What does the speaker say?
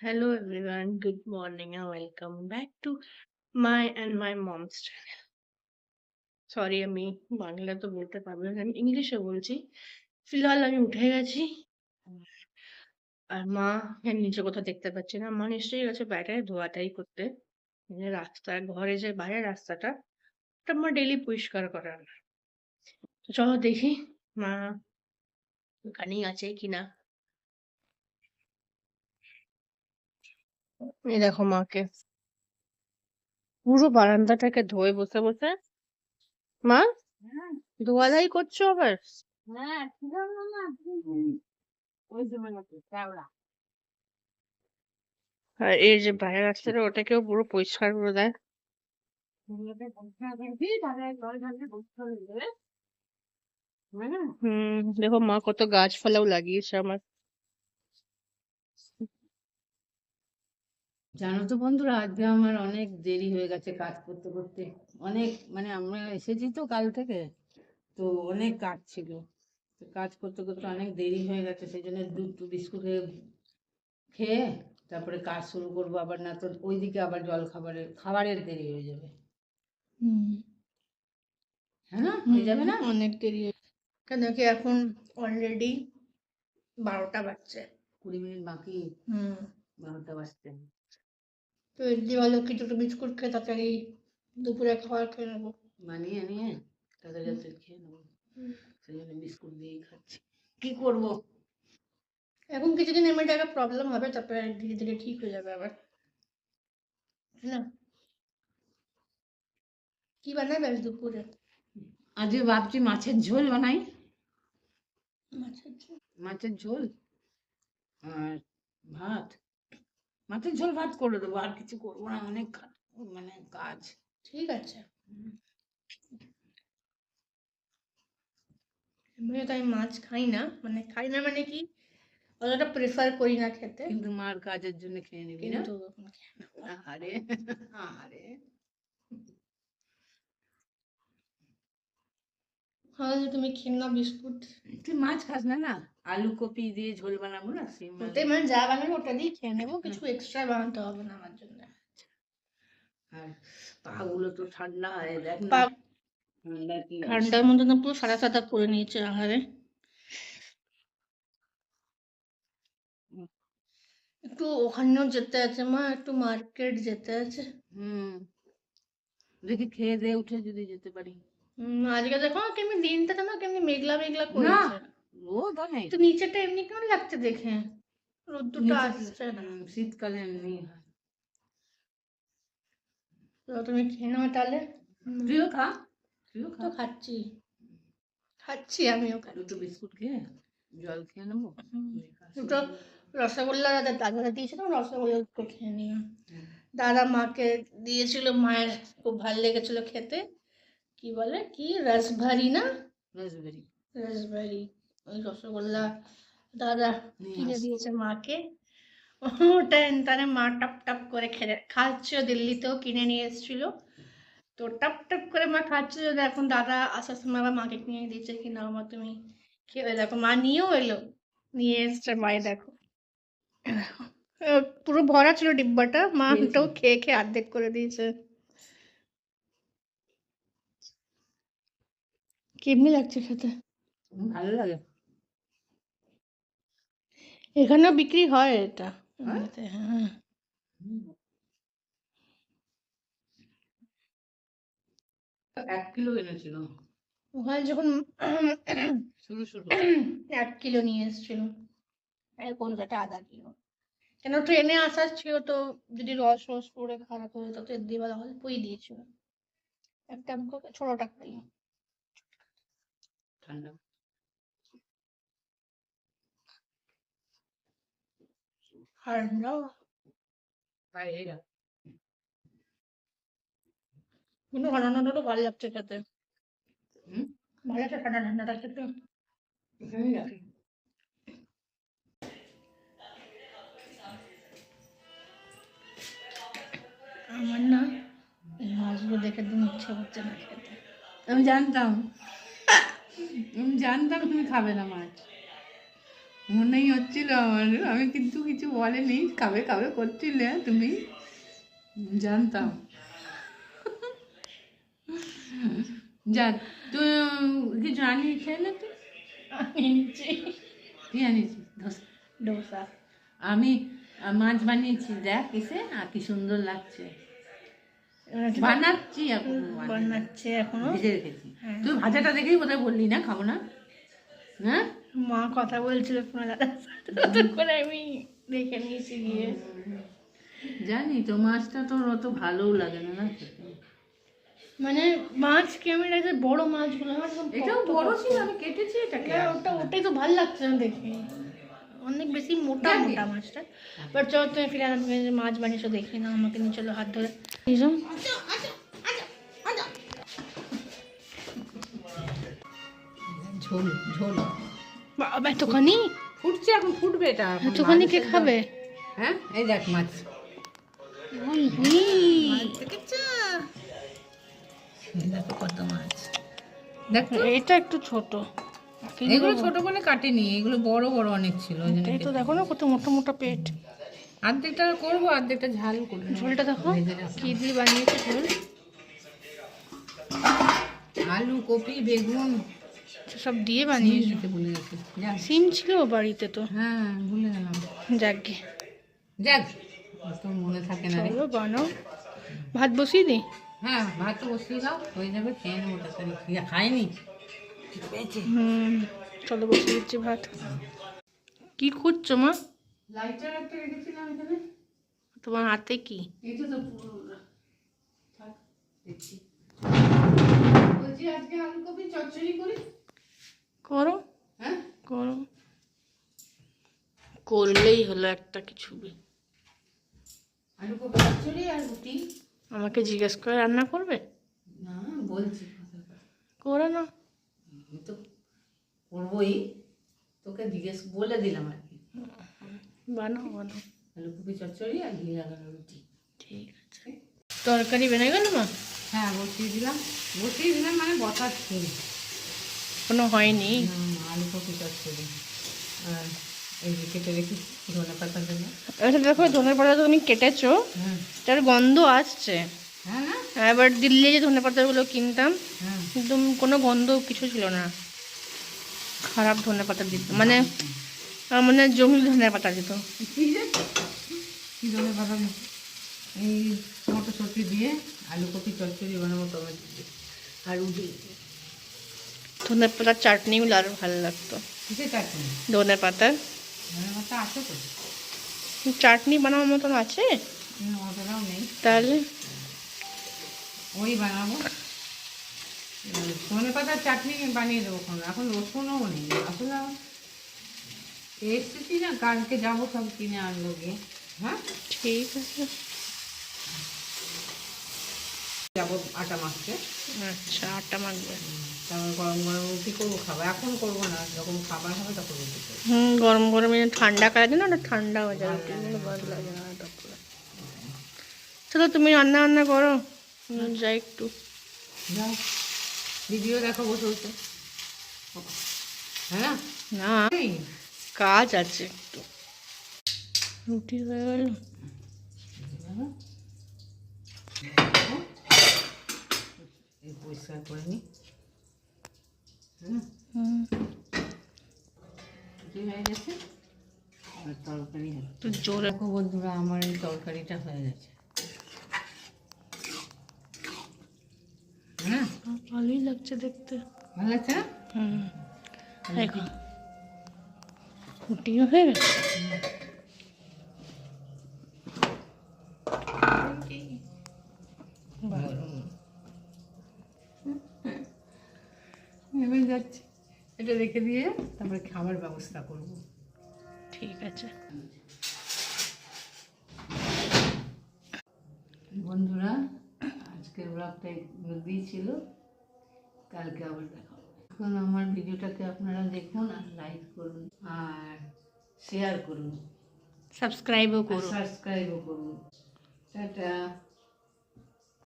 Hello everyone, good morning and welcome back to my and my mom's channel. Sorry আমি বাংলা তো বলতে পারবো না, আমি ইংলিশে বলছি। ফিলহাল আমি উঠে গেছি আর মা নিচে কোথাও দেখতে পাচ্ছি না। মা নিশ্চয়ই গেছে বাইরে ধোয়াটাই করতে। রাস্তা ঘরে যে বাইরের রাস্তাটা ওটা মা ডেলি পরিষ্কার করার। তো চলো দেখি মা ওখানেই আছে কিনা। এই দেখো মাকে পুরো বারান্দাটাকে ধোয়ে বসে বসে। মা ধোয়াধাই করছো আবার? আর এই যে বাইরের রাস্তাটা ওটাকেও পুরো পরিষ্কার করে দেয়। দেখো মা কত গাছপালাও লাগিয়েছে আমার। জানো তো বন্ধুরা, আজকে আমার অনেক দেরি হয়ে গেছে কাজ করতে করতে। অনেক আমরা এসেছি তো কাল থেকে, তো অনেক কাজ ছিল। তো কাজ করতে করতে অনেক দেরি হয়ে গেছে, সেই জন্য দুধ বিস্কুট খেয়ে তারপরে কাজ শুরু করবো। আবার না তো ওইদিকে আবার জল খাবারের দেরি হয়ে যাবে। হ্যাঁ না, হয়ে যাবে না? অনেক দেরি কেন কি এখন অলরেডি 12টা বাজছে। 20 মিনিট বাকি। 12টা বাজতে। তো এর দিয়ে ভালো কি দুটো বিস্কুট খেয়ে তাড়াতাড়ি দুপুরে খাবার খেয়ে নেবো। বানিয়ে নিয়ে তাড়াতাড়ি খেয়ে নেবো, সেই জন্য বিস্কুট দিয়েই খাচ্ছি। কি করবো এখন কিছুদিন এমনি একটা প্রবলেম হবে, তারপরে ধীরে ধীরে ঠিক হয়ে যাবে আবার, না? কি বানাবে আজ দুপুরে? আজকে ভাবছি মাছের ঝোল বানাই। মাছের ঝোল? মাছের ঝোল আর ভাত। মাছের ঝোল ভাত করে দেবো, আর কিছু করবো না। অনেক কাজ। ঠিক আছে। এমনি তো আমি মাছ খাই না, মানে কি অতটা প্রেফার করি না খেতে, কিন্তু মার কাজের জন্য খেয়ে নিবি না? কিন্তু আরে আরে তাহলে তুমি খেয়ে নাও বিস্কুট। তুই মাছ খাস না? না, আলু কপি দিয়ে ঝোল বানাবো না, সিম আলু। ওটাই যা বানাবো ওটা দিয়ে খেয়ে নেবো, কিছু এক্সট্রা বানাতে হবে না আমার জন্য। আর পা গুলো তো ঠান্ডা হয়, দেখ না। পা ঠান্ডা কি আছে? ঠান্ডার মধ্যে না পুরো সাদা সাদা করে নিয়েছে আহারে। একটু ওখানেও যেতে আছে মা, একটু মার্কেট যেতে আছে। দেখি খেয়ে দিয়ে উঠে যদি যেতে পারি। আজকে দেখো কেমনি দিনটা যেন কেমনি মেঘলা মেঘলা না, করেছে। রোদ অনেক। তো নিচেটা এমনি কেমন লাগছে দেখে, রোদ্দুরটা আসছে না। শীতকালে এমনি হয়। তো তুমি খেয়ে নাও তাহলে। তুইও খা, তুইও তো খা। খাচ্ছি খাচ্ছি আমিও দুটো খাচ্ছি। বিস্কুট খেয়ে জল খেয়ে নেবো। দুটো রসগোল্লা দাদা দিয়েছিল, রসগোল্লা দুটো খেয়ে নিও। দাদা মাকে দিয়েছিল, মায়ের খুব ভালো লেগেছিল খেতে। কি বলে কি রাসভারি না? রাসবেরি। রাসভারি, ওই রসগোল্লা দাদা কিনে দিয়েছে মাকে। ওটা তাহলে মা টপ টপ করে খাচ্ছে, দিল্লিতেও কিনে নিয়ে এসেছিল। তো টপ টপ করে মা খাচ্ছে, যদি এখন দাদা আসার সময় আবার মাকে কিনে দিয়েছে কি না মা তুমি খেয়ে দেখো। মা নিয়েও এলো, নিয়ে এসছে মায়ে দেখো। পুরো ভরা ছিল ডিব্বাটা, মা ওটাও খেয়ে খেয়ে অর্ধেক করে দিয়েছে। কেমনি লাগছে খেতে? ভালো লাগে। এখানেও বিক্রি হয় এটা এমনিতে, হ্যাঁ। 1 কিলো এনেছিল ওখানে যখন শুরু শুরু। 1 কিলো নিয়ে এসেছিল, এখন যেটা আধা কিলো। কেন ট্রেনে আসার ছিল তো, যদি রস রস পড়ে খারাপ হয়ে যেত তো এর দিয়ে বলা অল্পই দিয়েছিল, একটা আমাকে ছোটটা খাই। ঠান্ডা ঠান্ডা তাই এইটা। কিন্তু ঠান্ডা ঠান্ডা তো ভালো লাগছে খেতে, হুম, ভালো লাগছে ঠান্ডা ঠান্ডাটা খেতে। এখানেই রাখি। আমার না এই মাছগুলো দেখে একদম ইচ্ছে করছে না খেতে। আমি জানতাম তুমি খাবে না মাছ। মনেই হচ্ছিল আমার, আমি কিন্তু কিছু বলিনি, খাবে খাবে করছিলে তুমি, জানতাম। যাক, তুই কিছু আনিস খেলে তুই? নিচে কি আনিয়েছিস? ধোসা। ডোসা। আমি মাছ বানিয়েছি, দেখ এসে আর কি সুন্দর লাগছে। বানাচ্ছি এখন, বানাচ্ছে এখনো, ভেজে রেখেছি। হ্যাঁ। তুই ভাজাটা দেখেই বোধহয় বললি না খাবো না, হ্যাঁ? মা কথা বলছিল ফোনে দাদার সাথে, ততক্ষণ করে আমি দেখে নিয়েছি গিয়ে। জানি তো, মাছটা তোর অত ভালোও লাগে না না খেতে। মানে মাছ ক্যামেরাতে বড় মাছগুলো আমার একদম এটাও শক্ত বড় শক্ত। ছিল, আমি কেটেছি এটাকে। না, ওটাই তো ভালো লাগছে না দেখে, অনেক বেশি মোটা জানি। মোটা মাছটা। বাট চলো তুমি ফিরে তুমি যে মাছ বানিয়েছো দেখি না, আমাকে নিয়ে চলো হাত ধরে নিজাম। ঝোল ঝোল বাবা এতখানি, ফুটছে, এখন ফুটবে এটা এখন। এতখানি কে মাছ খাবে? হ্যাঁ, এই দেখ মাছ। ওই হুই। দেখো কত মাছ, দেখো। এটা একটু ছোট, এগুলো ছোট বলে কাটেনি, এগুলো বড় বড় অনেক ছিল, ওই জন্য এই তো দেখো না কত মোটা মোটা পেট। অর্ধেকটা করবো, অর্ধেকটা ঝাল করবো। ঝোলটা দেখো ভেজে রাখো। কি দিয়ে বানিয়েছে ঝোল, আলু, কপি, বেগুন সব দিয়ে বানিয়েছে। দিতে ভুলে গেছি। যাক, সিম ছিল বাড়িতে তো, হ্যাঁ ভুলে গেলাম। যাকগে যাক, তোর মনে থাকে না রে। চলো বানাও। ভাত বসিয়ে দিই? হ্যাঁ, ভাত তো বসিয়ে দাও, হয়ে যাবে, খেয়ে নেবো। তাড়াতাড়ি খাইনি পেয়েছে। চলো বসিয়ে দিচ্ছি ভাত। কি খুঁজছো মা? লাইটার একটা রেখেছিলাম এখানে। তোমার হাতে কি? এটা তো পুরো থাক, দেখছি। বলছি আজকে আলু কপি চচ্চড়ি করি। করো হ্যাঁ, করো, করলেই হলো একটা কিছু। আলু কপি চচ্চড়ি আর রুটি। আমাকে জিজ্ঞেস করে রান্না করবে? না, বলছি করো না। আমি তো করবোই, তোকে জিজ্ঞেস বলে দিলাম আর কি। বানাও বানাও, আলু কপি চচ্চড়ি আর ঘি লাগানো রুটি। ঠিক আছে। তরকারি বেনে গেল মা? হ্যাঁ, বসিয়ে দিলাম মানে বসাচ্ছি। কোনো হয়নি? আলু কপি চচ্চড়ি আর এই যে কেটে রেখি ধনে পাতার জন্য। আচ্ছা দেখো, ধনে পাতা তো তুমি কেটেছো, হ্যাঁ তার গন্ধ আসছে। হ্যাঁ না, এবার দিল্লি যে ধনে পাতাগুলো কিনতাম, হ্যাঁ একদম কোনো গন্ধ কিছু ছিল না, খারাপ ধনে পাতা দিত, মানে মানে জঙ্গলি ধনে পাতা দিত। কি ধনে পাতা এই মটরশুঁটি দিয়ে আলু কপি চচ্চড়ি বানাবো, টমেটো দিয়ে আর রুটি। ধনে পাতার চাটনিগুলো আরও ভালো লাগতো। কিসে চাটনি? ধনে পাতার ধনে পাতা আছে তো, চাটনি বানানোর মতন আছে? অতটাও নেই, তাহলে ওই বানাবো। ধনে পাতার চাটনি বানিয়ে দেবো কোনো, এখন রসুনও নেই আসলে। এসেছি না, কালকে যাবো, সব কিনে আনবো গিয়ে। হ্যাঁ ঠিক আছে। যাবো আটা মাখতে। আচ্ছা, আটা মাখবে? তারপর গরম গরম রুটি করবো, খাবো। এখন করবো না, যখন খাবার হবে তখন রুটি করবো। গরম গরমে ঠান্ডা করে দিন, ওটা ঠান্ডা হয়ে যায়, রুটিগুলো ভালো লাগে না তারপরে। চলো তুমি রান্না বান্না করো, যাই একটু। যাও, ভিডিও দেখো বসে বসে, হ্যাঁ না? না, এই, কাজ আছে একটু। রুটি হয়ে গেল। এই পরিষ্কার করে নি। রুটি হয়ে গেছে, আর তরকারি তো জোরে দেখো বন্ধুরা, আমার এই তরকারিটা হয়ে গেছে। হ্যাঁ, ভালোই লাগছে দেখতে। ভালো লাগছে না? দেখো রুটিও হয়ে গেছে। নেমে যাচ্ছে, এটা রেখে দিয়ে তারপরে খাবার ব্যবস্থা করব। ঠিক আছে বন্ধুরা, আজকের ব্লগটা এই ছিল, কালকে আবার দেখা হবে। এখন আমার ভিডিওটাকে আপনারা দেখুন আর লাইক করুন আর শেয়ার করুন, সাবস্ক্রাইবও করো। সাবস্ক্রাইবও করুন। টাটা।